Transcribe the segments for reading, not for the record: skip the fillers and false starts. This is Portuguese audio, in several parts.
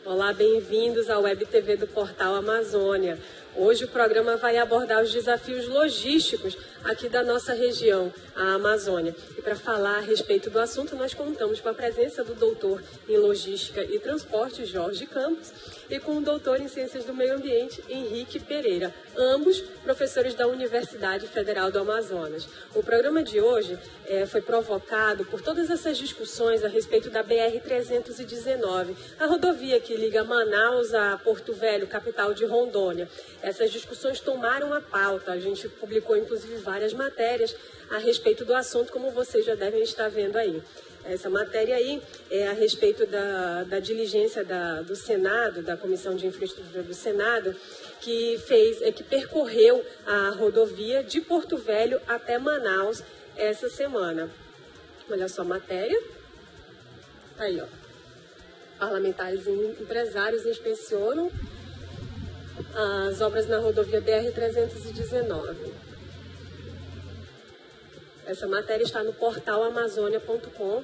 Olá, bem-vindos à Web TV do Portal Amazônia. Hoje o programa vai abordar os desafios logísticos aqui da nossa região, a Amazônia. E para falar a respeito do assunto, nós contamos com a presença do doutor em Logística e Transporte, Jorge Campos, e com o doutor em Ciências do Meio Ambiente, Henrique Pereira, ambos professores da Universidade Federal do Amazonas. O programa de hoje foi provocado por todas essas discussões a respeito da BR-319, a rodovia que liga Manaus a Porto Velho, capital de Rondônia. Essas discussões tomaram a pauta, a gente publicou inclusive várias matérias a respeito do assunto, como vocês já devem estar vendo aí. Essa matéria aí é a respeito da diligência do Senado, da Comissão de Infraestrutura do Senado, que percorreu a rodovia de Porto Velho até Manaus essa semana. Olha só a matéria. Aí, ó. Parlamentares e empresários inspecionam as obras na rodovia BR-319. Essa matéria está no portal amazônia.com.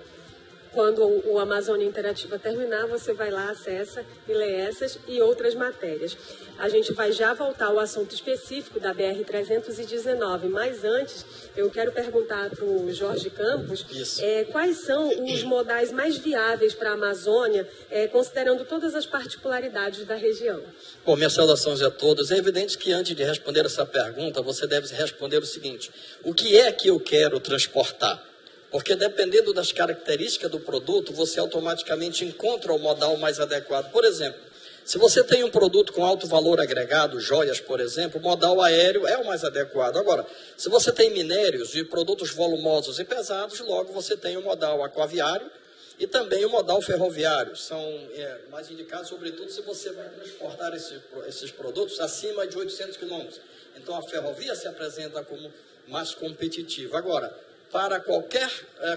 Quando o Amazônia Interativa terminar, você vai lá, acessa e lê essas e outras matérias. A gente vai já voltar ao assunto específico da BR-319, mas antes eu quero perguntar para o Jorge Campos quais são os modais mais viáveis para a Amazônia, considerando todas as particularidades da região. Bom, minhas saudações a todos. É evidente que antes de responder essa pergunta, você deve responder o seguinte: o que é que eu quero transportar? Porque dependendo das características do produto, você automaticamente encontra o modal mais adequado. Por exemplo, se você tem um produto com alto valor agregado, joias, por exemplo, o modal aéreo é o mais adequado. Agora, se você tem minérios e produtos volumosos e pesados, logo você tem o modal aquaviário e também o modal ferroviário. São mais indicados, sobretudo, se você vai transportar esses produtos acima de 800 quilômetros. Então, a ferrovia se apresenta como mais competitiva. Agora, para qualquer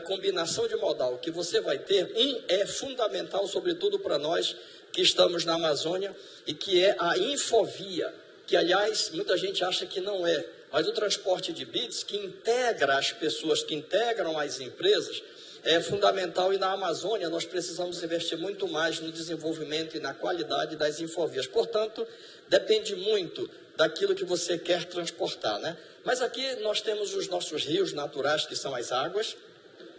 combinação de modal que você vai ter, é fundamental, sobretudo para nós que estamos na Amazônia, e que é a infovia, que, aliás, muita gente acha que não é, mas o transporte de bits, que integra as pessoas, que integram as empresas, é fundamental, e na Amazônia nós precisamos investir muito mais no desenvolvimento e na qualidade das infovias. Portanto, depende muito daquilo que você quer transportar, né? Mas aqui nós temos os nossos rios naturais, que são as águas,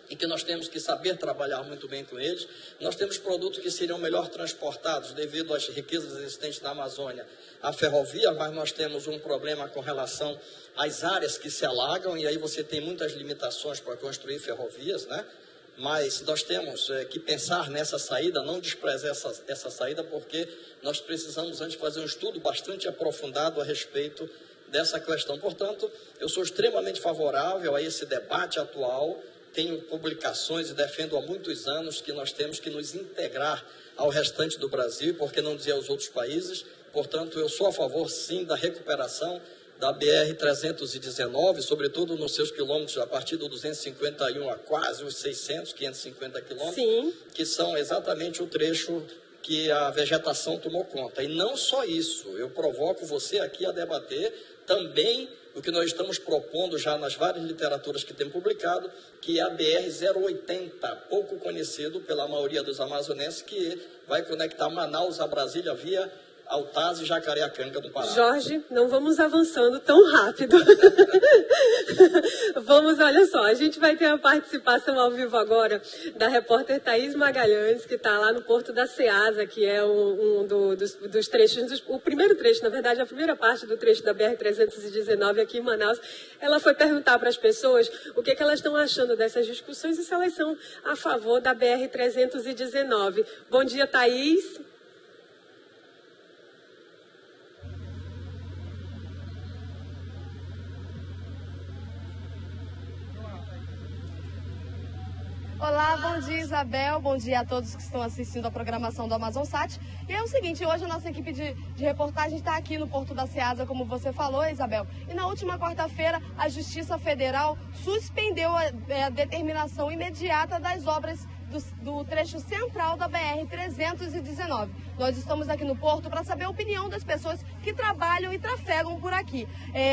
e que nós temos que saber trabalhar muito bem com eles. Nós temos produtos que seriam melhor transportados devido às riquezas existentes na Amazônia, a ferrovia, mas nós temos um problema com relação às áreas que se alagam, e aí você tem muitas limitações para construir ferrovias, né? Mas nós temos que pensar nessa saída, não desprezar essa saída, porque nós precisamos antes fazer um estudo bastante aprofundado a respeito dessa questão. Portanto, eu sou extremamente favorável a esse debate atual, tenho publicações e defendo há muitos anos que nós temos que nos integrar ao restante do Brasil, por que não dizer aos outros países. Portanto, eu sou a favor, sim, da recuperação da BR-319, sobretudo nos seus quilômetros, a partir do 251 a quase os 600, 550 quilômetros, Sim. Que são exatamente o trecho que a vegetação tomou conta. E não só isso, eu provoco você aqui a debater também o que nós estamos propondo já nas várias literaturas que temos publicado, que é a BR-080, pouco conhecido pela maioria dos amazonenses, que vai conectar Manaus a Brasília via Altaz e Jacareacanga do Pará. Jorge, não vamos avançando tão rápido. Olha só, a gente vai ter a participação ao vivo agora da repórter Thaís Magalhães, que está lá no Porto da Ceasa, que é dos trechos, o primeiro trecho, na verdade, a primeira parte do trecho da BR-319 aqui em Manaus. Ela foi perguntar para as pessoas o que elas estão achando dessas discussões e se elas são a favor da BR-319. Bom dia, Thaís. Olá, bom dia Isabel, bom dia a todos que estão assistindo a programação do AmazonSat. E é o seguinte, hoje a nossa equipe de reportagem está aqui no Porto da Ceasa, como você falou, Isabel. E na última quarta-feira, a Justiça Federal suspendeu a determinação imediata das obras do trecho central da BR-319. Nós estamos aqui no Porto para saber a opinião das pessoas que trabalham e trafegam por aqui.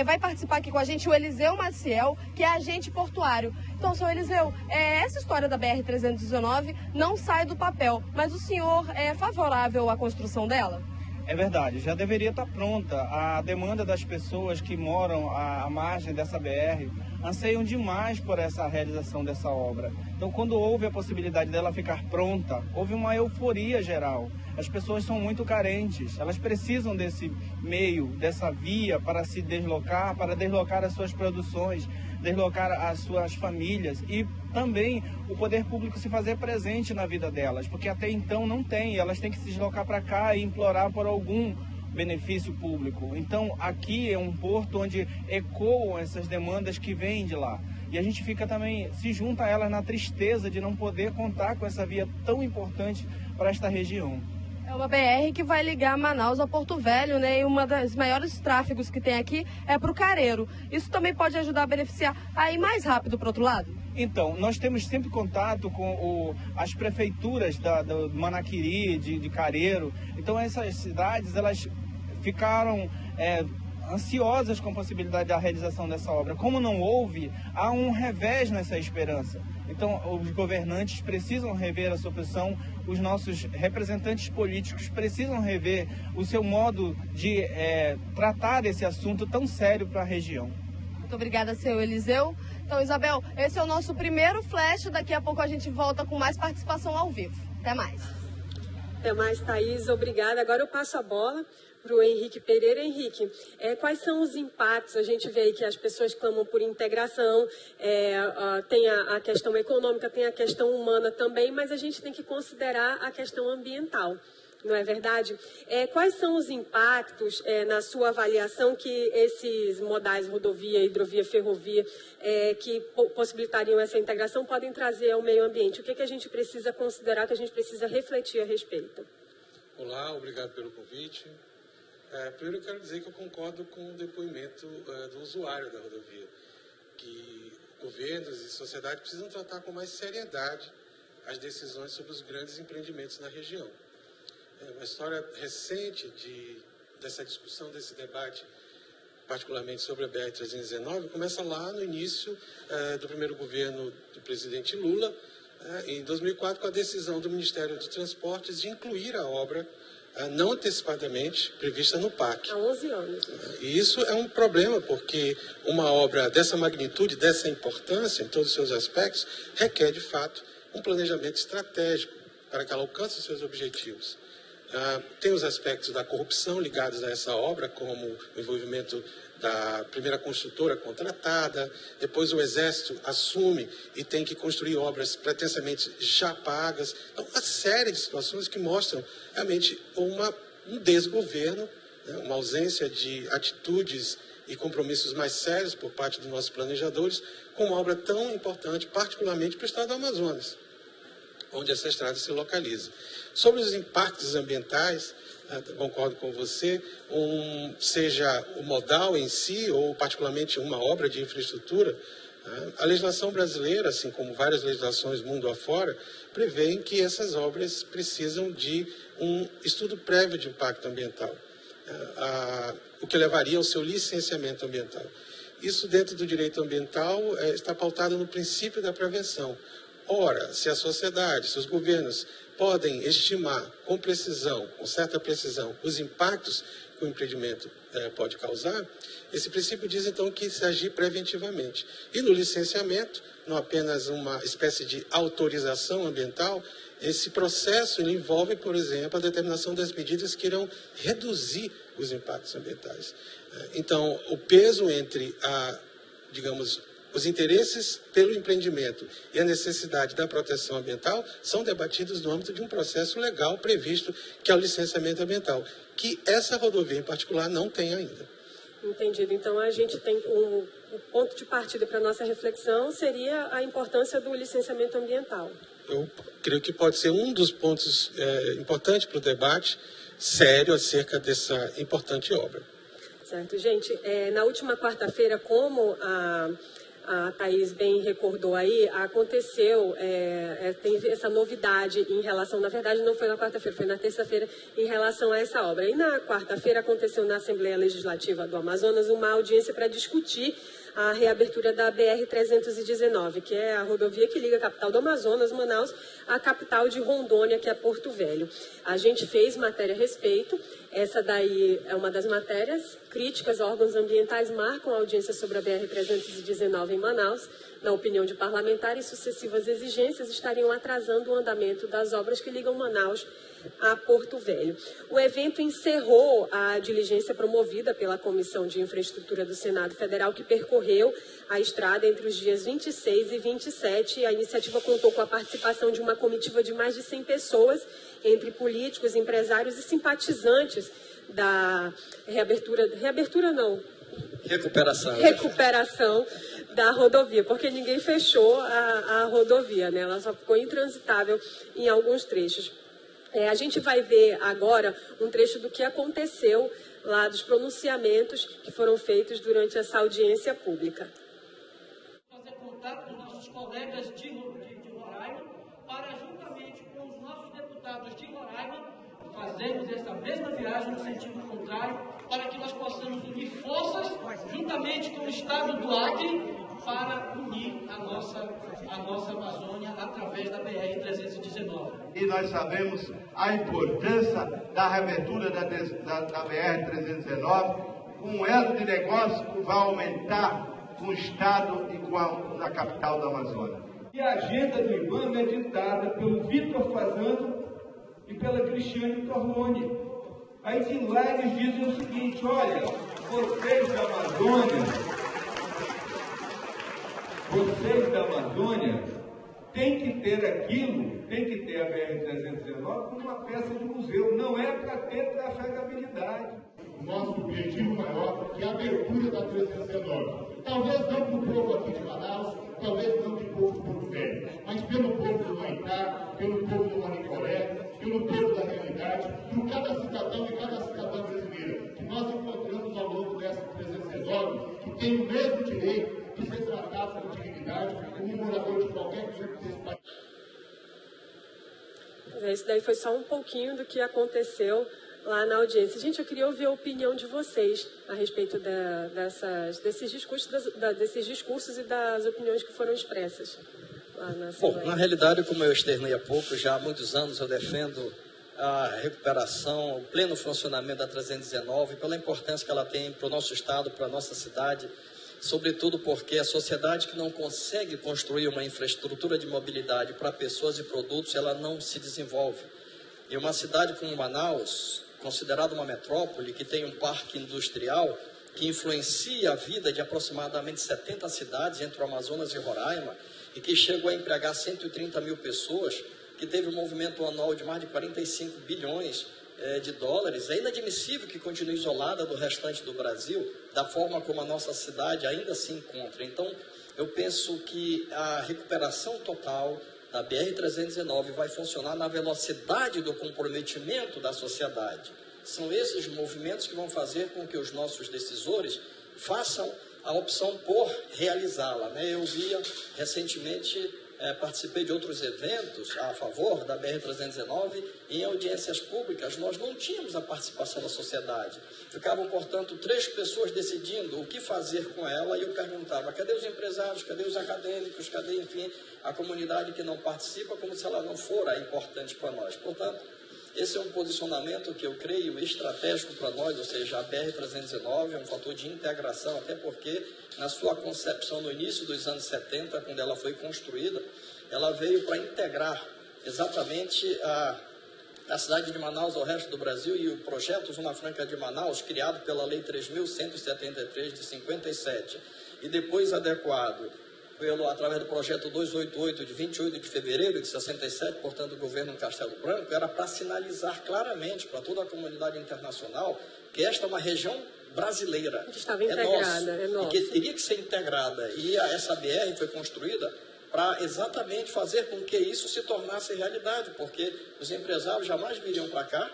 Vai participar aqui com a gente o Eliseu Maciel, que é agente portuário. Então, senhor Eliseu, essa história da BR-319 não sai do papel, mas o senhor é favorável à construção dela? É verdade, já deveria estar pronta. A demanda das pessoas que moram à margem dessa BR anseiam demais por essa realização dessa obra. Então, quando houve a possibilidade dela ficar pronta, houve uma euforia geral. As pessoas são muito carentes, elas precisam desse meio, dessa via para se deslocar, para deslocar as suas produções, deslocar as suas famílias e também o poder público se fazer presente na vida delas, porque até então não tem, elas têm que se deslocar para cá e implorar por algum benefício público. Então aqui é um porto onde ecoam essas demandas que vêm de lá. E a gente fica também, se junta a elas na tristeza de não poder contar com essa via tão importante para esta região. É uma BR que vai ligar Manaus a Porto Velho, né? E uma das maiores tráfegos que tem aqui é para o Careiro. Isso também pode ajudar a beneficiar a ir mais rápido para o outro lado? Então, nós temos sempre contato com as prefeituras do Manaquiri, de Careiro. Então, essas cidades, elas ficaram ansiosas com a possibilidade da realização dessa obra. Como não houve, há um revés nessa esperança. Então, os governantes precisam rever a sua posição, os nossos representantes políticos precisam rever o seu modo de tratar esse assunto tão sério para a região. Muito obrigada, senhor Eliseu. Então, Isabel, esse é o nosso primeiro flash. Daqui a pouco a gente volta com mais participação ao vivo. Até mais. Até mais, Thaís. Obrigada. Agora eu passo a bola para o Henrique Pereira. Henrique, quais são os impactos? A gente vê aí que as pessoas clamam por integração, tem a questão econômica, tem a questão humana também, mas a gente tem que considerar a questão ambiental, não é verdade? Quais são os impactos, na sua avaliação, que esses modais, rodovia, hidrovia, ferrovia, que possibilitariam essa integração, podem trazer ao meio ambiente? O que a gente precisa considerar, que a gente precisa refletir a respeito? Olá, obrigado pelo convite. Primeiro eu quero dizer que eu concordo com o depoimento do usuário da rodovia, que governos e sociedade precisam tratar com mais seriedade as decisões sobre os grandes empreendimentos na região. Uma história recente dessa discussão, desse debate, particularmente sobre a BR-319, começa lá no início do primeiro governo do presidente Lula, em 2004, com a decisão do Ministério dos Transportes de incluir a obra não antecipadamente prevista no PAC. Há 11 anos. E isso é um problema, porque uma obra dessa magnitude, dessa importância, em todos os seus aspectos, requer, de fato, um planejamento estratégico para que ela alcance os seus objetivos. Tem os aspectos da corrupção ligados a essa obra, como o envolvimento da primeira construtora contratada, depois o Exército assume e tem que construir obras pretensamente já pagas. Então, uma série de situações que mostram realmente um desgoverno, né, uma ausência de atitudes e compromissos mais sérios por parte dos nossos planejadores com uma obra tão importante, particularmente para o estado do Amazonas, onde essa estrada se localiza. Sobre os impactos ambientais, concordo com você, seja o modal em si ou particularmente uma obra de infraestrutura, a legislação brasileira, assim como várias legislações mundo afora, prevêem que essas obras precisam de um estudo prévio de impacto ambiental, o que levaria ao seu licenciamento ambiental. Isso, dentro do direito ambiental, está pautado no princípio da prevenção. Ora, se a sociedade, se os governos podem estimar com precisão, com certa precisão, os impactos que o empreendimento pode causar, esse princípio diz então que se agir preventivamente. E no licenciamento, não apenas uma espécie de autorização ambiental, esse processo ele envolve, por exemplo, a determinação das medidas que irão reduzir os impactos ambientais. Então, o peso entre os interesses pelo empreendimento e a necessidade da proteção ambiental são debatidos no âmbito de um processo legal previsto, que é o licenciamento ambiental, que essa rodovia em particular não tem ainda. Entendido. Então, a gente tem o ponto de partida para a nossa reflexão seria a importância do licenciamento ambiental. Eu creio que pode ser um dos pontos importantes para o debate sério acerca dessa importante obra. Certo. Gente, na última quarta-feira, como a Thaís bem recordou aí, aconteceu, tem essa novidade em relação, na verdade não foi na quarta-feira, foi na terça-feira, em relação a essa obra. E na quarta-feira aconteceu na Assembleia Legislativa do Amazonas uma audiência para discutir a reabertura da BR-319, que é a rodovia que liga a capital do Amazonas, Manaus, à capital de Rondônia, que é Porto Velho. A gente fez matéria a respeito, essa daí é uma das matérias críticas, órgãos ambientais marcam a audiência sobre a BR-319 em Manaus. Na opinião de parlamentares, sucessivas exigências estariam atrasando o andamento das obras que ligam Manaus a Porto Velho. O evento encerrou a diligência promovida pela Comissão de Infraestrutura do Senado Federal, que percorreu a estrada entre os dias 26 e 27. A iniciativa contou com a participação de uma comitiva de mais de 100 pessoas, entre políticos, empresários e simpatizantes da recuperação da rodovia, porque ninguém fechou a rodovia, né? Ela só ficou intransitável em alguns trechos. A gente vai ver agora um trecho do que aconteceu lá, dos pronunciamentos que foram feitos durante essa audiência pública. Fazer contato com nossos colegas de Roraima para, juntamente com os nossos deputados de Roraima, fazermos essa mesma viagem no sentido contrário, para que nós possamos unir forças, juntamente com o estado do Acre, para unir a nossa Amazônia através da BR-319. E nós sabemos a importância da reabertura da BR-319, um elo de negócio que vai aumentar com o Estado e com a capital da Amazônia. E a agenda do IBAMA é ditada pelo Vitor Fazano e pela Cristiane Torlone. Aí de lá eles dizem o seguinte: olha, vocês da Amazônia têm que ter aquilo, tem que ter a BR-319 como uma peça de museu, não é para ter trafegabilidade. Nosso objetivo maior é a abertura da 319. Talvez não para o povo aqui de Manaus, talvez não de povo de Porto Velho, mas pelo povo do Humaitá, pelo povo do Manicoré, pelo povo da realidade, por cada cidadão e cada cidadã brasileira que nós encontramos ao longo dessa 319, que tem o mesmo direito de ser tratado com dignidade como um morador de qualquer tipo desse país. Isso daí foi só um pouquinho do que aconteceu lá na audiência. Gente, eu queria ouvir a opinião de vocês a respeito desses discursos e das opiniões que foram expressas lá na Assembleia. Bom, na realidade, como eu externei há pouco, já há muitos anos eu defendo a recuperação, o pleno funcionamento da 319, pela importância que ela tem para o nosso estado, para a nossa cidade, sobretudo porque a sociedade que não consegue construir uma infraestrutura de mobilidade para pessoas e produtos, ela não se desenvolve. E uma cidade como Manaus, considerada uma metrópole, que tem um parque industrial que influencia a vida de aproximadamente 70 cidades entre o Amazonas e Roraima, e que chegou a empregar 130 mil pessoas, que teve um movimento anual de mais de 45 bilhões de dólares, é inadmissível que continue isolada do restante do Brasil, da forma como a nossa cidade ainda se encontra. Então, eu penso que a recuperação total da BR-319 vai funcionar na velocidade do comprometimento da sociedade. São esses movimentos que vão fazer com que os nossos decisores façam a opção por realizá-la, né? Eu via recentemente, participei de outros eventos a favor da BR-319 em audiências públicas. Nós não tínhamos a participação da sociedade. Ficavam, portanto, 3 pessoas decidindo o que fazer com ela, e eu perguntava: cadê os empresários, cadê os acadêmicos, cadê, enfim, a comunidade que não participa, como se ela não fora importante para nós. Portanto, esse é um posicionamento que eu creio estratégico para nós, ou seja, a BR-319 é um fator de integração, até porque na sua concepção no início dos anos 70, quando ela foi construída, ela veio para integrar exatamente a cidade de Manaus ao resto do Brasil, e o projeto Zona Franca de Manaus, criado pela Lei 3.173 de 57, e depois adequado através do projeto 288 de 28 de fevereiro de 67, portanto, do governo Castelo Branco, era para sinalizar claramente para toda a comunidade internacional que esta é uma região brasileira. Que estava integrada, é nossa. E que teria que ser integrada. E essa BR foi construída para exatamente fazer com que isso se tornasse realidade, porque os empresários jamais viriam para cá,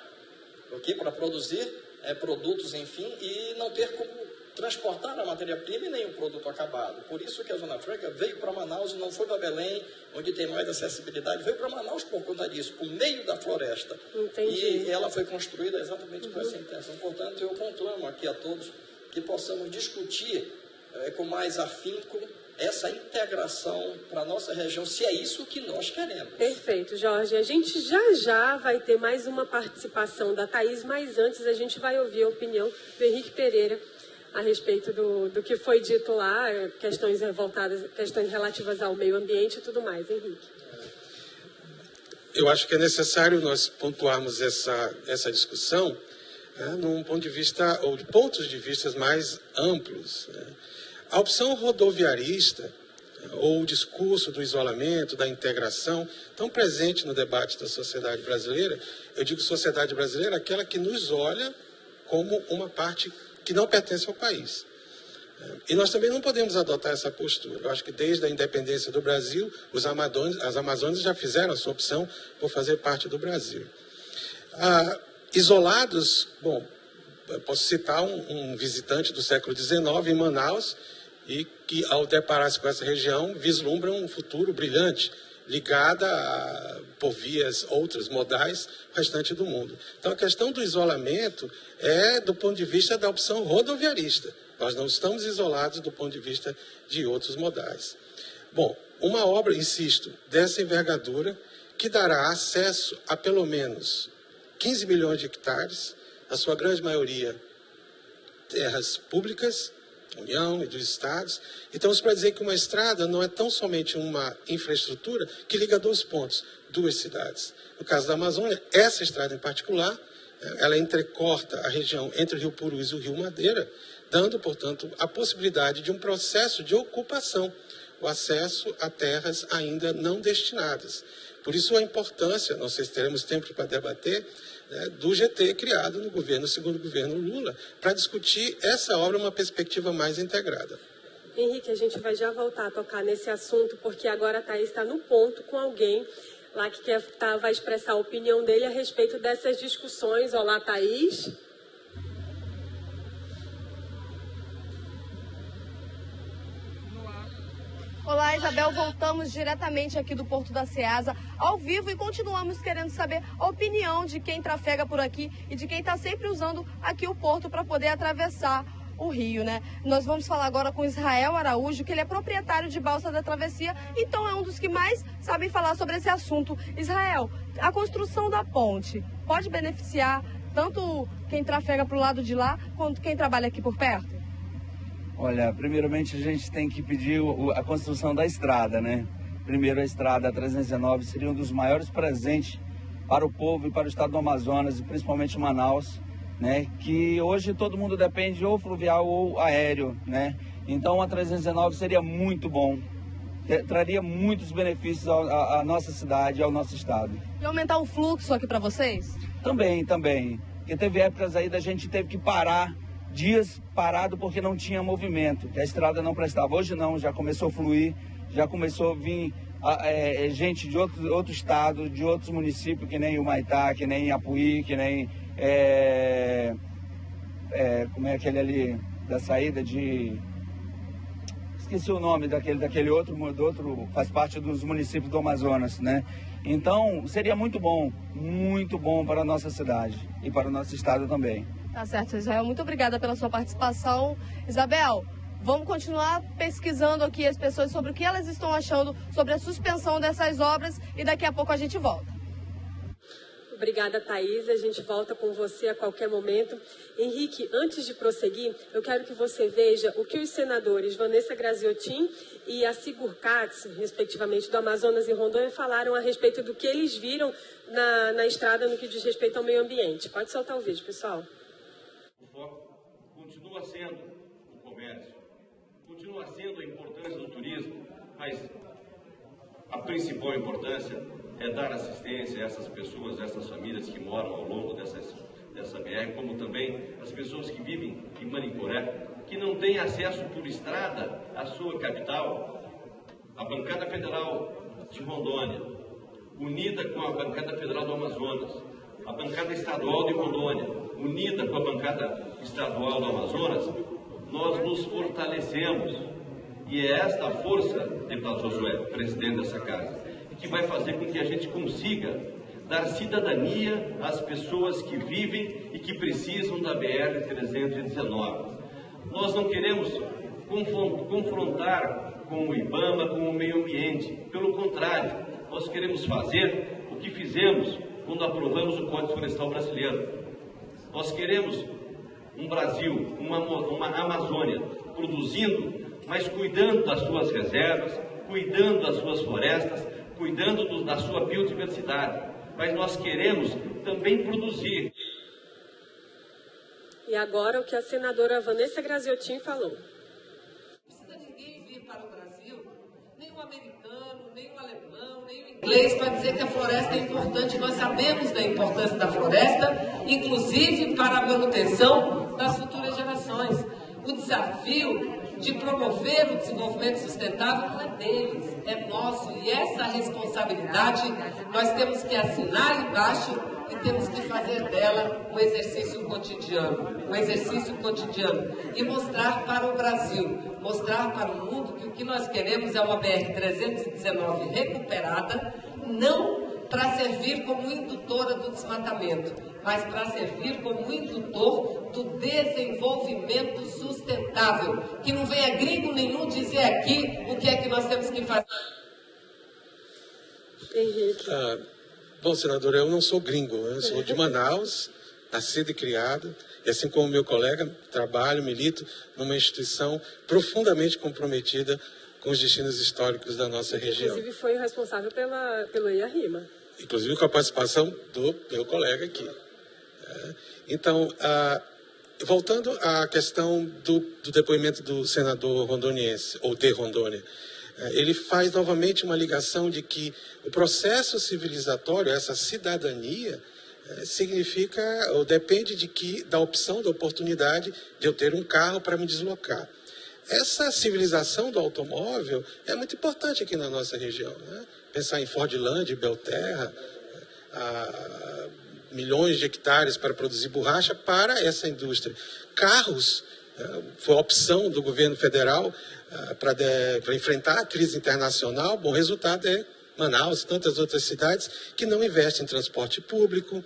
para produzir produtos, enfim, e não ter como transportar a matéria-prima e nem o produto acabado. Por isso que a Zona Franca veio para Manaus e não foi para Belém, onde tem mais acessibilidade, veio para Manaus por conta disso, por meio da floresta. Entendi. E ela foi construída exatamente com essa intenção. Portanto, eu conclamo aqui a todos que possamos discutir com mais afinco essa integração para a nossa região, se é isso que nós queremos. Perfeito, Jorge. A gente já vai ter mais uma participação da Thaís, mas antes a gente vai ouvir a opinião do Henrique Pereira a respeito do que foi dito lá, questões relativas ao meio ambiente e tudo mais. Henrique. Eu acho que é necessário nós pontuarmos essa discussão num ponto de vista, ou de pontos de vista mais amplos. A opção rodoviarista, ou o discurso do isolamento, da integração, tão presente no debate da sociedade brasileira, eu digo sociedade brasileira, aquela que nos olha como uma parte que não pertence ao país. E nós também não podemos adotar essa postura. Eu acho que desde a independência do Brasil, as Amazônias já fizeram a sua opção por fazer parte do Brasil. Isolados, bom, eu posso citar um visitante do século XIX em Manaus, e que, ao deparar-se com essa região, vislumbra um futuro brilhante, ligada por vias outras modais, ao restante do mundo. Então, a questão do isolamento é do ponto de vista da opção rodoviarista. Nós não estamos isolados do ponto de vista de outros modais. Bom, uma obra, insisto, dessa envergadura, que dará acesso a pelo menos 15 milhões de hectares, a sua grande maioria terras públicas, União e dos estados. Então, isso para dizer que uma estrada não é tão somente uma infraestrutura que liga dois pontos, duas cidades. No caso da Amazônia, essa estrada em particular, ela entrecorta a região entre o Rio Purus e o Rio Madeira, dando, portanto, a possibilidade de um processo de ocupação, o acesso a terras ainda não destinadas. Por isso a importância, não sei se teremos tempo para debater, do GT criado no segundo governo Lula, para discutir essa obra numa perspectiva mais integrada. Henrique, a gente vai já voltar a tocar nesse assunto, porque agora a Thaís está no ponto com alguém lá que vai expressar a opinião dele a respeito dessas discussões. Olá, Thaís. Olá, Isabel, voltamos diretamente aqui do Porto da Ceasa, ao vivo, e continuamos querendo saber a opinião de quem trafega por aqui e de quem está sempre usando aqui o porto para poder atravessar o rio, né? Nós vamos falar agora com Israel Araújo, que ele é proprietário de Balsa da Travessia, então é um dos que mais sabem falar sobre esse assunto. Israel, a construção da ponte pode beneficiar tanto quem trafega para o lado de lá, quanto quem trabalha aqui por perto? Olha, primeiramente a gente tem que pedir a construção da estrada, né? Primeiro, a estrada 319 seria um dos maiores presentes para o povo e para o estado do Amazonas, e principalmente Manaus, né? Que hoje todo mundo depende ou fluvial ou aéreo, né? Então a 319 seria muito bom, traria muitos benefícios à nossa cidade, ao nosso estado. E aumentar o fluxo aqui para vocês? Também. Porque teve épocas aí da gente teve que parar, dias parado porque não tinha movimento, que a estrada não prestava. Hoje não, já começou a fluir, já começou a vir gente de outro estado, de outros municípios, que nem Humaitá, que nem Apuí, que nem como é aquele ali da saída de... Esqueci o nome daquele outro, faz parte dos municípios do Amazonas, né? Então, seria muito bom para a nossa cidade e para o nosso estado também. Tá certo, Israel. Muito obrigada pela sua participação. Isabel, vamos continuar pesquisando aqui as pessoas sobre o que elas estão achando sobre a suspensão dessas obras e daqui a pouco a gente volta. Obrigada, Thaís. A gente volta com você a qualquer momento. Henrique, antes de prosseguir, eu quero que você veja o que os senadores Vanessa Graziotin e a Sigur Katz, respectivamente, do Amazonas e Rondônia, falaram a respeito do que eles viram na estrada no que diz respeito ao meio ambiente. Pode soltar o vídeo, pessoal. O foco continua sendo o comércio, continua sendo a importância do turismo, mas a principal importância é dar assistência a essas pessoas, a essas famílias que moram ao longo dessa BR, como também as pessoas que vivem em Manicoré, que não têm acesso por estrada à sua capital. A Bancada Federal de Rondônia, unida com a Bancada Federal do Amazonas, a Bancada Estadual de Rondônia, unida com a Bancada Estadual do Amazonas, nós nos fortalecemos. E é esta força, deputado Josué, presidente dessa casa, que vai fazer com que a gente consiga dar cidadania às pessoas que vivem e que precisam da BR-319. Nós não queremos confrontar com o IBAMA, com o meio ambiente. Pelo contrário, nós queremos fazer o que fizemos quando aprovamos o Código Florestal Brasileiro. Nós queremos um Brasil, uma Amazônia produzindo, mas cuidando das suas reservas, cuidando das suas florestas, cuidando da sua biodiversidade. Mas nós queremos também produzir. E agora o que a senadora Vanessa Graziotin falou. Não precisa ninguém vir para o Brasil, nem um americano, nem um alemão, nem um inglês, para dizer que a floresta é importante. Nós sabemos da importância da floresta, inclusive para a manutenção das futuras gerações. O desafio de promover o desenvolvimento sustentável não é deles, é nosso. E essa responsabilidade nós temos que assinar embaixo e temos que fazer dela um exercício cotidiano. E mostrar para o Brasil, mostrar para o mundo que o que nós queremos é uma BR-319 recuperada, não para servir como indutora do desmatamento, mas para servir como indutor do desenvolvimento sustentável. Que não venha gringo nenhum dizer aqui o que é que nós temos que fazer. Henrique. Bom, senador, eu não sou gringo, eu sou de Manaus, nascido e criado, e assim como meu colega, trabalho, milito numa instituição profundamente comprometida com os destinos históricos da nossa região. Inclusive foi o responsável pelo EIA-RIMA. Inclusive com a participação do meu colega aqui. Então, voltando à questão do depoimento do senador rondoniense, ou de Rondônia, ele faz novamente uma ligação de que o processo civilizatório, essa cidadania, significa ou depende da opção, da oportunidade de eu ter um carro para me deslocar. Essa civilização do automóvel é muito importante aqui na nossa região, né? Pensar em Fordland, Belterra, milhões de hectares para produzir borracha para essa indústria. Carros, foi a opção do governo federal para enfrentar a crise internacional. Bom, o resultado é Manaus e tantas outras cidades que não investem em transporte público,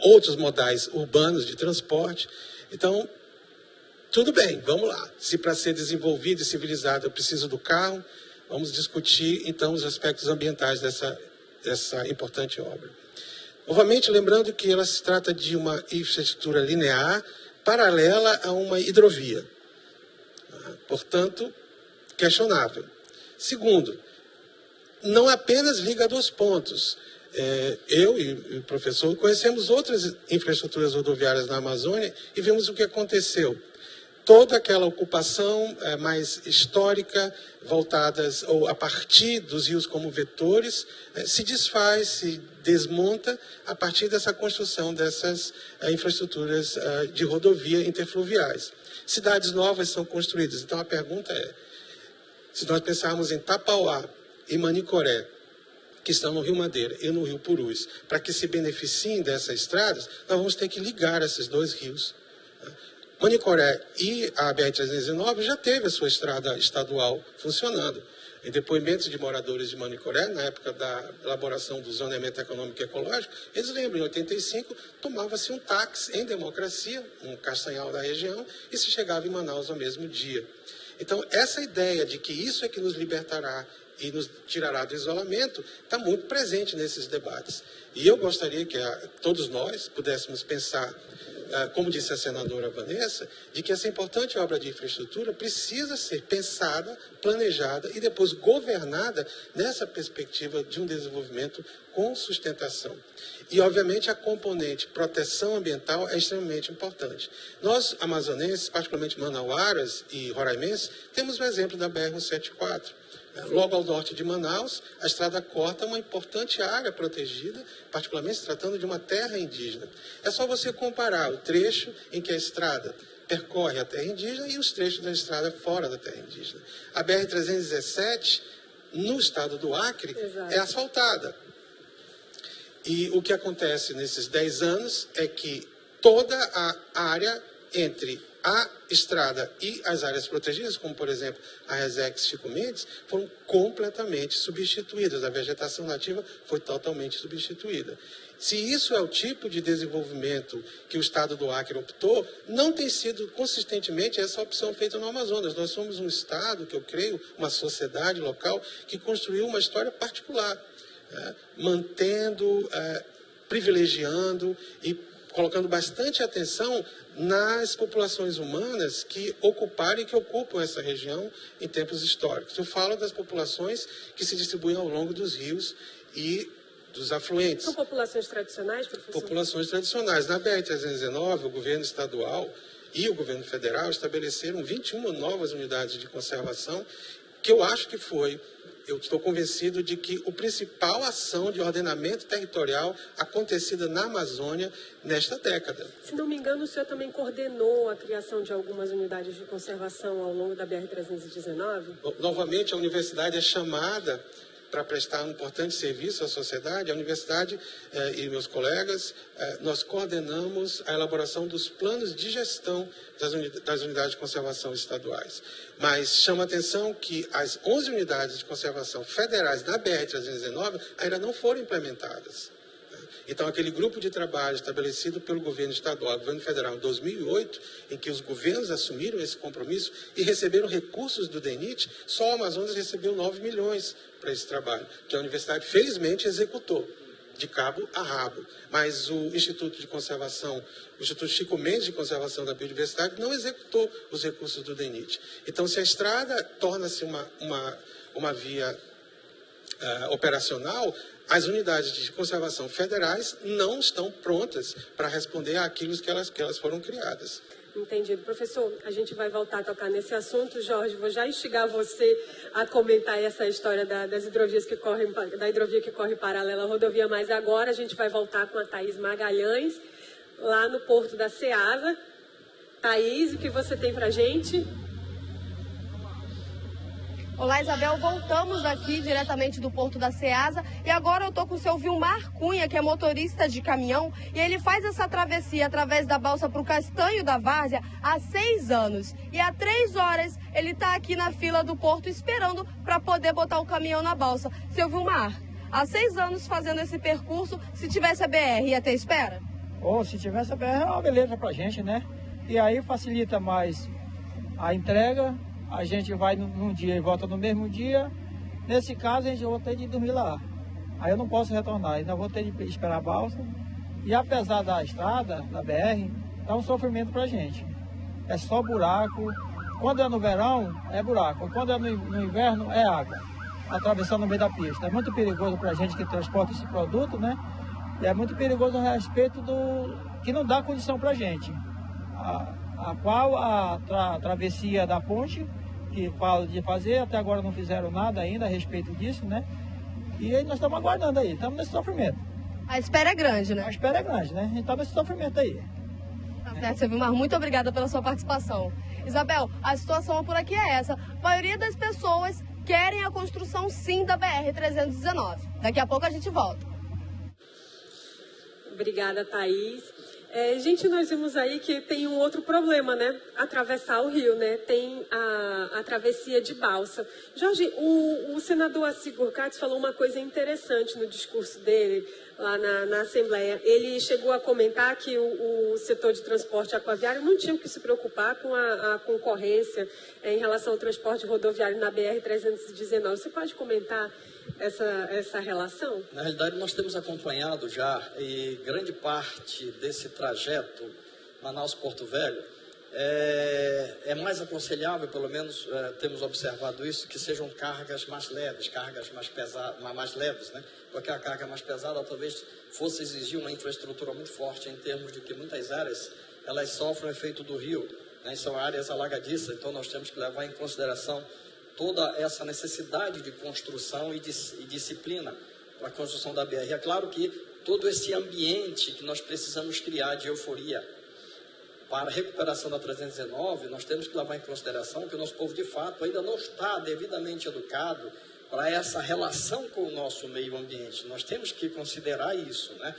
outros modais urbanos de transporte. Então, tudo bem, vamos lá. Se para ser desenvolvido e civilizado eu preciso do carro, vamos discutir então os aspectos ambientais dessa importante obra. Novamente, lembrando que ela se trata de uma infraestrutura linear paralela a uma hidrovia. Portanto, questionável. Segundo, não apenas liga a dois pontos. Eu e o professor conhecemos outras infraestruturas rodoviárias na Amazônia e vimos o que aconteceu. Toda aquela ocupação mais histórica, voltadas ou a partir dos rios como vetores, se desfaz, se desmonta a partir dessa construção dessas infraestruturas de rodovia interfluviais. Cidades novas são construídas. Então a pergunta é, se nós pensarmos em Tapauá e Manicoré, que estão no Rio Madeira e no Rio Purus, para que se beneficiem dessas estradas, nós vamos ter que ligar esses dois rios. Manicoré e a BR-319 já teve a sua estrada estadual funcionando. Em depoimentos de moradores de Manicoré, na época da elaboração do zoneamento econômico e ecológico, eles lembram, em 85, tomava-se um táxi em democracia, um castanhal da região, e se chegava em Manaus ao mesmo dia. Então, essa ideia de que isso é que nos libertará e nos tirará do isolamento está muito presente nesses debates. E eu gostaria que todos nós pudéssemos pensar, como disse a senadora Vanessa, de que essa importante obra de infraestrutura precisa ser pensada, planejada e depois governada nessa perspectiva de um desenvolvimento com sustentação. E, obviamente, a componente proteção ambiental é extremamente importante. Nós, amazonenses, particularmente manauaras e roraimenses, temos o exemplo da BR-174. Logo ao norte de Manaus, a estrada corta uma importante área protegida, particularmente se tratando de uma terra indígena. É só você comparar o trecho em que a estrada percorre a terra indígena e os trechos da estrada fora da terra indígena. A BR-317, no estado do Acre, é asfaltada. E o que acontece nesses 10 anos é que toda a área entre a estrada e as áreas protegidas, como por exemplo a Resex Chico Mendes, foram completamente substituídas. A vegetação nativa foi totalmente substituída. Se isso é o tipo de desenvolvimento que o Estado do Acre optou, não tem sido consistentemente essa opção feita no Amazonas. Nós somos um Estado, que eu creio, uma sociedade local, que construiu uma história particular, mantendo, privilegiando e colocando bastante atenção nas populações humanas que ocuparam e que ocupam essa região em tempos históricos. Eu falo das populações que se distribuem ao longo dos rios e dos afluentes. São populações tradicionais, professor? Populações tradicionais. Na BR-319, o governo estadual e o governo federal estabeleceram 21 novas unidades de conservação, que eu acho que eu estou convencido de que a principal ação de ordenamento territorial acontecida na Amazônia nesta década. Se não me engano, o senhor também coordenou a criação de algumas unidades de conservação ao longo da BR-319? Novamente, a universidade é chamada para prestar um importante serviço à sociedade. A universidade e meus colegas, nós coordenamos a elaboração dos planos de gestão das unidades de conservação estaduais. Mas chama a atenção que as 11 unidades de conservação federais da BR-319 ainda não foram implementadas. Então, aquele grupo de trabalho estabelecido pelo governo estadual e governo federal em 2008, em que os governos assumiram esse compromisso e receberam recursos do DENIT, só o Amazonas recebeu 9 milhões para esse trabalho, que a universidade, felizmente, executou, de cabo a rabo. Mas o Instituto de Conservação, o Instituto Chico Mendes de Conservação da Biodiversidade, não executou os recursos do DENIT. Então, se a estrada torna-se uma via operacional, as unidades de conservação federais não estão prontas para responder àquilo que elas foram criadas. Entendido. Professor, a gente vai voltar a tocar nesse assunto. Jorge, vou já instigar você a comentar essa história das hidrovias que correm, da hidrovia que corre paralela à rodovia, mas agora a gente vai voltar com a Thaís Magalhães, lá no Porto da Ceasa. Thaís, o que você tem para a gente? Olá, Isabel, voltamos aqui diretamente do Porto da Ceasa e agora eu tô com o seu Vilmar Cunha, que é motorista de caminhão, e ele faz essa travessia através da balsa para o Castanho da Várzea há 6 anos. E há 3 horas ele está aqui na fila do Porto esperando para poder botar o caminhão na balsa. Seu Vilmar, há 6 anos fazendo esse percurso, se tivesse a BR, ia ter espera? Se tivesse a BR é uma beleza pra gente, né? E aí facilita mais a entrega. A gente vai num dia e volta no mesmo dia. Nesse caso, a gente vai ter de dormir lá. Aí eu não posso retornar, ainda vou ter de esperar a balsa. E apesar da estrada, da BR, dá um sofrimento pra gente. É só buraco. Quando é no verão, é buraco. Quando é no inverno, é água. Atravessando no meio da pista. É muito perigoso pra gente que transporta esse produto, né? E é muito perigoso a respeito que não dá condição pra gente. A qual a travessia da ponte, que fala de fazer, até agora não fizeram nada ainda a respeito disso, né? E aí nós estamos aguardando aí, estamos nesse sofrimento. A espera é grande, né? A espera é grande, né? A gente está nesse sofrimento aí. Tá certo, seu Vilmar, muito obrigada pela sua participação. Isabel, a situação por aqui é essa. A maioria das pessoas querem a construção, sim, da BR-319. Daqui a pouco a gente volta. Obrigada, Thaís. Gente, nós vimos aí que tem um outro problema, né? Atravessar o rio, né? Tem a travessia de balsa. Jorge, o senador Assígor Katz falou uma coisa interessante no discurso dele lá na Assembleia. Ele chegou a comentar que o setor de transporte aquaviário não tinha que se preocupar com a concorrência em relação ao transporte rodoviário na BR-319. Você pode comentar essa relação? Na realidade, nós temos acompanhado já, e grande parte desse trajeto Manaus-Porto Velho é mais aconselhável, pelo menos temos observado isso, que sejam cargas mais leves, cargas mais pesadas, mais leves, né? Porque a carga mais pesada talvez fosse exigir uma infraestrutura muito forte, em termos de que muitas áreas elas sofrem o efeito do rio, né? São áreas alagadiças, então nós temos que levar em consideração toda essa necessidade de construção e disciplina para a construção da BR. É claro que todo esse ambiente que nós precisamos criar de euforia para a recuperação da 319, nós temos que levar em consideração que o nosso povo, de fato, ainda não está devidamente educado para essa relação com o nosso meio ambiente. Nós temos que considerar isso, né?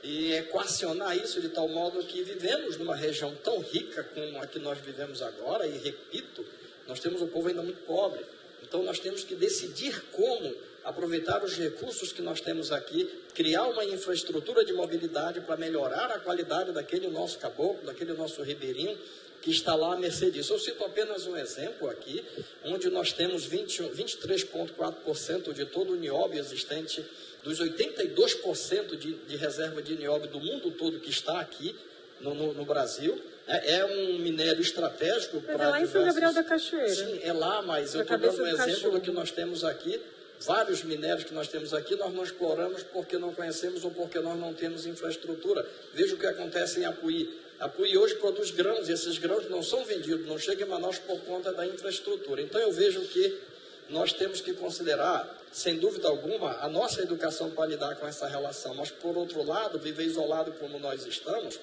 e equacionar isso de tal modo que vivemos numa região tão rica como a que nós vivemos agora, e repito, nós temos um povo ainda muito pobre. Então nós temos que decidir como aproveitar os recursos que nós temos aqui, criar uma infraestrutura de mobilidade para melhorar a qualidade daquele nosso caboclo, daquele nosso ribeirinho, que está lá à mercê disso. Eu cito apenas um exemplo aqui, onde nós temos 23,4% de todo o nióbio existente, dos 82% de reserva de nióbio do mundo todo que está aqui no Brasil. É um minério estratégico. Mas é lá em São Gabriel da Cachoeira. Sim, é lá, mas eu estou dando um exemplo do que nós temos aqui. Vários minérios que nós temos aqui, nós não exploramos porque não conhecemos ou porque nós não temos infraestrutura. Veja o que acontece em Apuí. Apuí hoje produz grãos, e esses grãos não são vendidos, não chegam em Manaus por conta da infraestrutura. Então eu vejo que nós temos que considerar, sem dúvida alguma, a nossa educação para lidar com essa relação. Mas, por outro lado, viver isolado como nós estamos,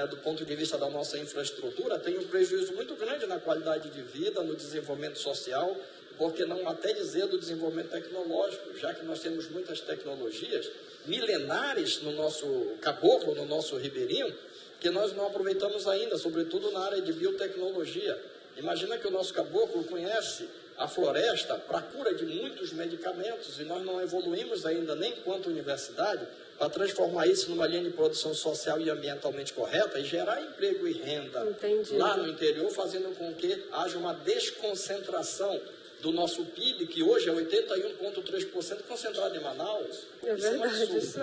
do ponto de vista da nossa infraestrutura, tem um prejuízo muito grande na qualidade de vida, no desenvolvimento social, porque não até dizer do desenvolvimento tecnológico, já que nós temos muitas tecnologias milenares no nosso caboclo, no nosso ribeirinho, que nós não aproveitamos ainda, sobretudo na área de biotecnologia. Imagina que o nosso caboclo conhece a floresta para a cura de muitos medicamentos, e nós não evoluímos ainda, nem enquanto universidade, para transformar isso numa linha de produção social e ambientalmente correta e gerar emprego e renda. Entendi. Lá no interior, fazendo com que haja uma desconcentração do nosso PIB, que hoje é 81,3% concentrado em Manaus. É verdade, isso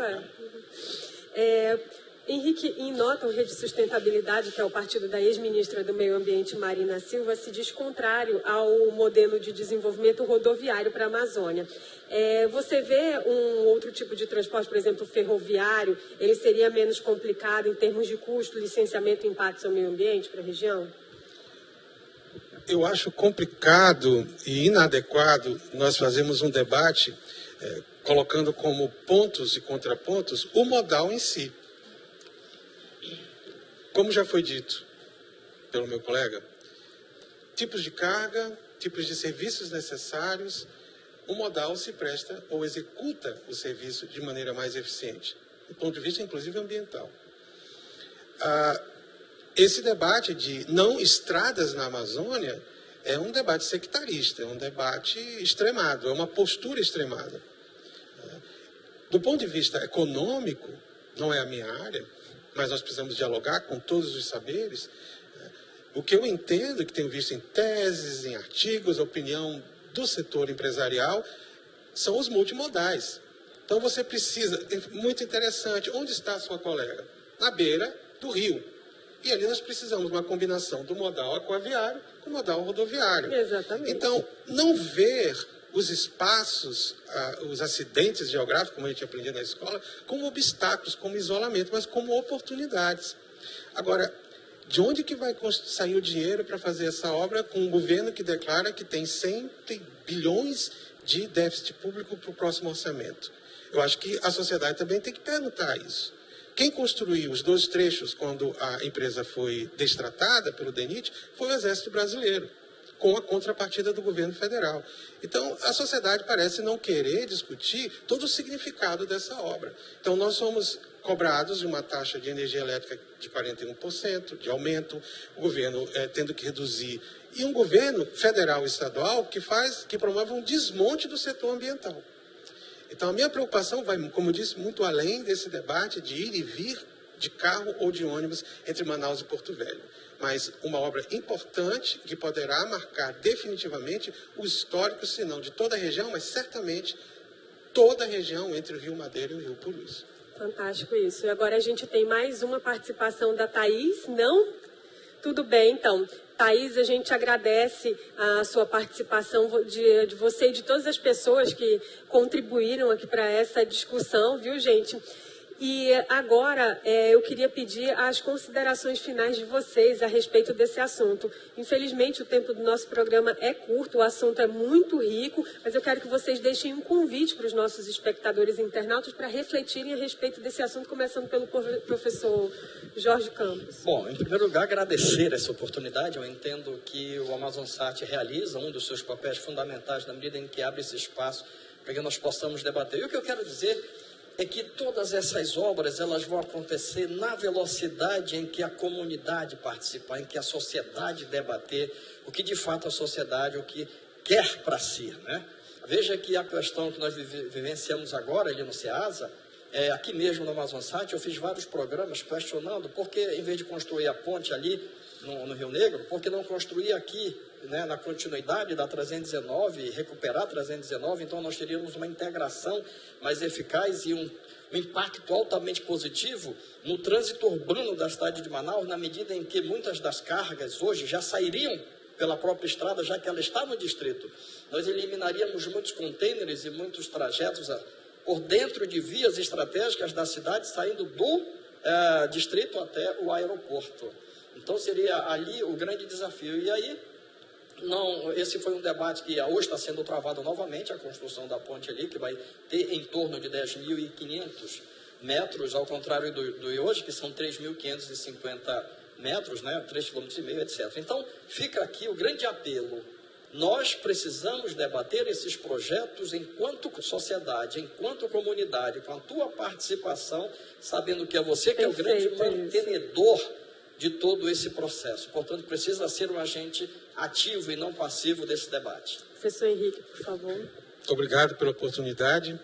é. Henrique, em nota, o Rede Sustentabilidade, que é o partido da ex-ministra do Meio Ambiente, Marina Silva, se diz contrário ao modelo de desenvolvimento rodoviário para a Amazônia. Você vê um outro tipo de transporte, por exemplo, ferroviário, ele seria menos complicado em termos de custo, licenciamento e impacto ao meio ambiente para a região? Eu acho complicado e inadequado nós fazermos um debate colocando como pontos e contrapontos o modal em si. Como já foi dito pelo meu colega, tipos de carga, tipos de serviços necessários, o modal se presta ou executa o serviço de maneira mais eficiente, do ponto de vista, inclusive, ambiental. Esse debate de não estradas na Amazônia é um debate sectarista, é um debate extremado, é uma postura extremada. Do ponto de vista econômico, não é a minha área, mas nós precisamos dialogar com todos os saberes. O que eu entendo, que tenho visto em teses, em artigos, a opinião do setor empresarial, são os multimodais. Então você precisa, muito interessante, onde está a sua colega? Na beira do rio. E ali nós precisamos de uma combinação do modal aquaviário com o modal rodoviário. Exatamente. Então, não ver os espaços, os acidentes geográficos, como a gente aprendia na escola, como obstáculos, como isolamento, mas como oportunidades. Agora, de onde que vai sair o dinheiro para fazer essa obra com um governo que declara que tem 100 bilhões de déficit público para o próximo orçamento? Eu acho que a sociedade também tem que perguntar isso. Quem construiu os 2 trechos quando a empresa foi destratada pelo DENIT foi o Exército Brasileiro, com a contrapartida do governo federal. Então, a sociedade parece não querer discutir todo o significado dessa obra. Então, nós somos cobrados de uma taxa de energia elétrica de 41%, de aumento, o governo tendo que reduzir, e um governo federal e estadual que promove um desmonte do setor ambiental. Então, a minha preocupação vai, como eu disse, muito além desse debate de ir e vir de carro ou de ônibus entre Manaus e Porto Velho. Mas uma obra importante que poderá marcar definitivamente o histórico, se não de toda a região, mas certamente toda a região entre o Rio Madeira e o Rio Purus. Fantástico isso. E agora a gente tem mais uma participação da Thaís, não? Tudo bem, então. Thaís, a gente agradece a sua participação de você e de todas as pessoas que contribuíram aqui para essa discussão, viu, gente? E agora eu queria pedir as considerações finais de vocês a respeito desse assunto. Infelizmente, o tempo do nosso programa é curto, o assunto é muito rico, mas eu quero que vocês deixem um convite para os nossos espectadores e internautas para refletirem a respeito desse assunto, começando pelo professor Jorge Campos. Bom, em primeiro lugar, agradecer essa oportunidade. Eu entendo que o AmazonSat realiza um dos seus papéis fundamentais na medida em que abre esse espaço para que nós possamos debater. E o que eu quero dizer é que todas essas obras elas vão acontecer na velocidade em que a comunidade participar, em que a sociedade debater o que de fato a sociedade, o que quer para si, né? Veja que a questão que nós vivenciamos agora ali no Ceasa, aqui mesmo no AmazonSat, eu fiz vários programas questionando por que, em vez de construir a ponte ali no Rio Negro, por que não construir aqui, né, na continuidade da 319, recuperar a 319, então nós teríamos uma integração mais eficaz e um impacto altamente positivo no trânsito urbano da cidade de Manaus, na medida em que muitas das cargas hoje já sairiam pela própria estrada, já que ela está no distrito. Nós eliminaríamos muitos contêineres e muitos trajetos por dentro de vias estratégicas da cidade, saindo do distrito até o aeroporto. Então seria ali o grande desafio. E aí, esse foi um debate que hoje está sendo travado novamente, a construção da ponte ali, que vai ter em torno de 10.500 metros, ao contrário do hoje, que são 3.550 metros, né, 3,5 km, etc. Então, fica aqui o grande apelo. Nós precisamos debater esses projetos enquanto sociedade, enquanto comunidade, com a tua participação, sabendo que é você que é o grande mantenedor de todo esse processo. Portanto, precisa ser um agente ativo e não passivo desse debate. Professor Henrique, por favor. Muito obrigado pela oportunidade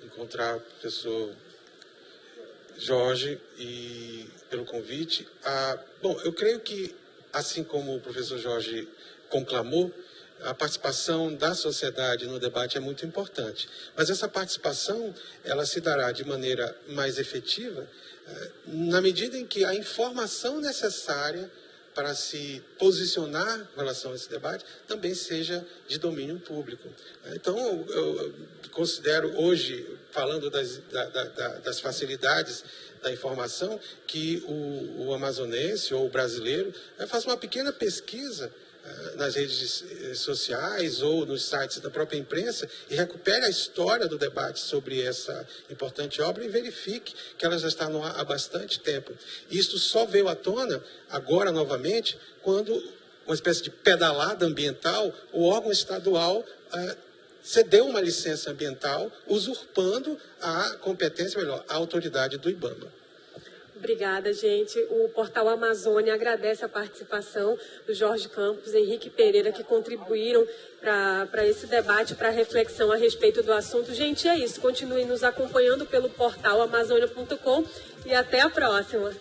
de encontrar o professor Jorge e pelo convite. Bom, eu creio que, assim como o professor Jorge conclamou, a participação da sociedade no debate é muito importante. Mas essa participação, ela se dará de maneira mais efetiva na medida em que a informação necessária para se posicionar em relação a esse debate também seja de domínio público. Então, eu considero hoje, falando das facilidades da informação, que o amazonense ou o brasileiro faça uma pequena pesquisa nas redes sociais ou nos sites da própria imprensa e recupere a história do debate sobre essa importante obra e verifique que ela já está no ar há bastante tempo. Isso só veio à tona agora novamente quando, uma espécie de pedalada ambiental, o órgão estadual cedeu uma licença ambiental, usurpando a competência, a autoridade do IBAMA. Obrigada, gente. O Portal Amazônia agradece a participação do Jorge Campos, Henrique Pereira, que contribuíram para esse debate, para a reflexão a respeito do assunto. Gente, é isso. Continuem nos acompanhando pelo portal amazônia.com e até a próxima.